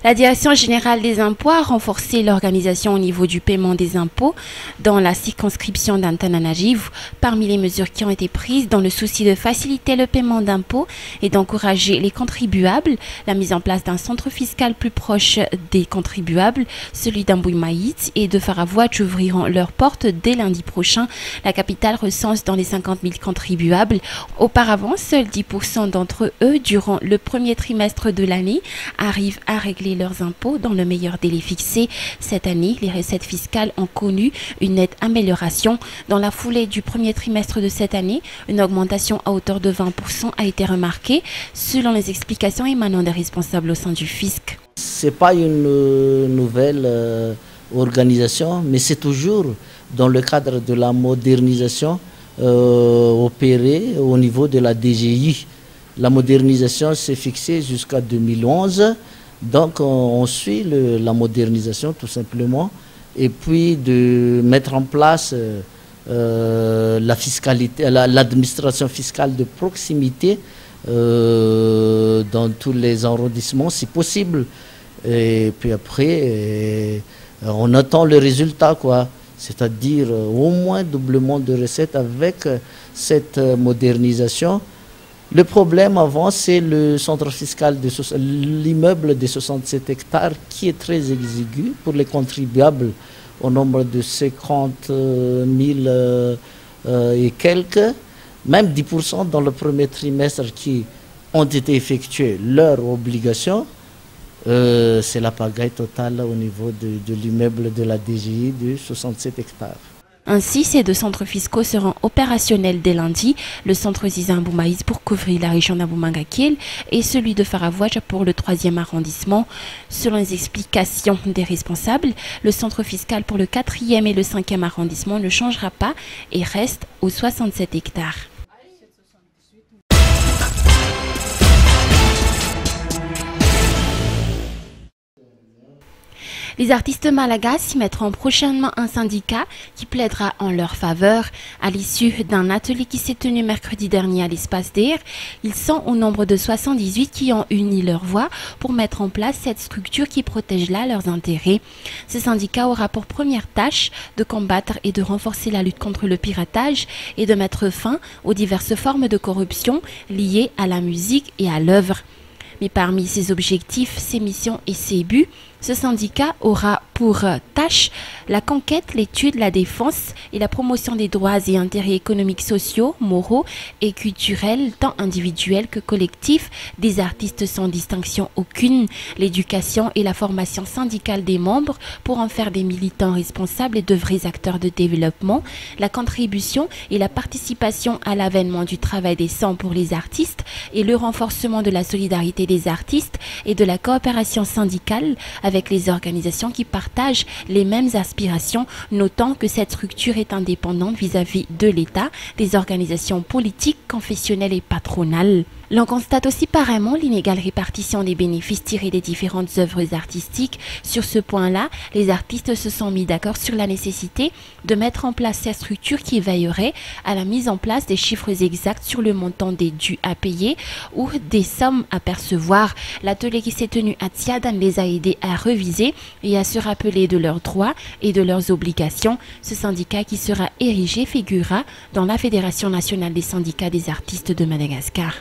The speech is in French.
La Direction générale des impôts a renforcé l'organisation au niveau du paiement des impôts dans la circonscription d'Antananarivo. Parmi les mesures qui ont été prises dans le souci de faciliter le paiement d'impôts et d'encourager les contribuables, la mise en place d'un centre fiscal plus proche des contribuables, celui d'Ambouy-Maït et de Faravouatch ouvriront leurs portes dès lundi prochain. La capitale recense dans les 50 000 contribuables. Auparavant, seuls 10% d'entre eux, durant le premier trimestre de l'année, arrivent à régler leurs impôts dans le meilleur délai fixé. Cette année, les recettes fiscales ont connu une nette amélioration. Dans la foulée du premier trimestre de cette année, une augmentation à hauteur de 20% a été remarquée, selon les explications émanant des responsables au sein du fisc. Ce n'est pas une nouvelle organisation, mais c'est toujours dans le cadre de la modernisation opérée au niveau de la DGI. La modernisation s'est fixée jusqu'à 2011. Donc on suit la modernisation tout simplement, et puis de mettre en place la fiscalité, l'administration fiscale de proximité dans tous les arrondissements si possible. Et puis après, on attend le résultat, quoi. C'est-à-dire au moins doublement de recettes avec cette modernisation. Le problème avant, c'est le centre fiscal, l'immeuble de 67 hectares qui est très exigu pour les contribuables au nombre de 50 000 et quelques, même 10% dans le premier trimestre qui ont été effectués leurs obligations. C'est la pagaille totale au niveau de l'immeuble de la DGI de 67 hectares. Ainsi, ces deux centres fiscaux seront opérationnels dès lundi, le centre Ziza Ambouy-Maït pour couvrir la région d'Ambouy-Mangakil et celui de Faravouatch pour le 3e arrondissement. Selon les explications des responsables, le centre fiscal pour le 4e et le 5e arrondissement ne changera pas et reste aux 67 hectares. Les artistes malagas s'y mettront prochainement un syndicat qui plaidera en leur faveur. À l'issue d'un atelier qui s'est tenu mercredi dernier à l'Espace d'Air, ils sont au nombre de 78 qui ont uni leur voix pour mettre en place cette structure qui protège là leurs intérêts. Ce syndicat aura pour première tâche de combattre et de renforcer la lutte contre le piratage et de mettre fin aux diverses formes de corruption liées à la musique et à l'œuvre. Mais parmi ses objectifs, ses missions et ses buts, ce syndicat aura pour tâche la conquête, l'étude, la défense et la promotion des droits et intérêts économiques, sociaux, moraux et culturels, tant individuels que collectifs, des artistes sans distinction aucune, l'éducation et la formation syndicale des membres pour en faire des militants responsables et de vrais acteurs de développement, la contribution et la participation à l'avènement du travail décent pour les artistes et le renforcement de la solidarité des artistes et de la coopération syndicale avec les organisations qui partagent les mêmes aspirations, notant que cette structure est indépendante vis-à-vis de l'État, des organisations politiques, confessionnelles et patronales. L'on constate aussi pareillement l'inégale répartition des bénéfices tirés des différentes œuvres artistiques. Sur ce point-là, les artistes se sont mis d'accord sur la nécessité de mettre en place cette structure qui veillerait à la mise en place des chiffres exacts sur le montant des dus à payer ou des sommes à percevoir. L'atelier qui s'est tenu à Tiadan les a aidés à reviser et à se rappeler de leurs droits et de leurs obligations. Ce syndicat qui sera érigé figurera dans la Fédération nationale des syndicats des artistes de Madagascar.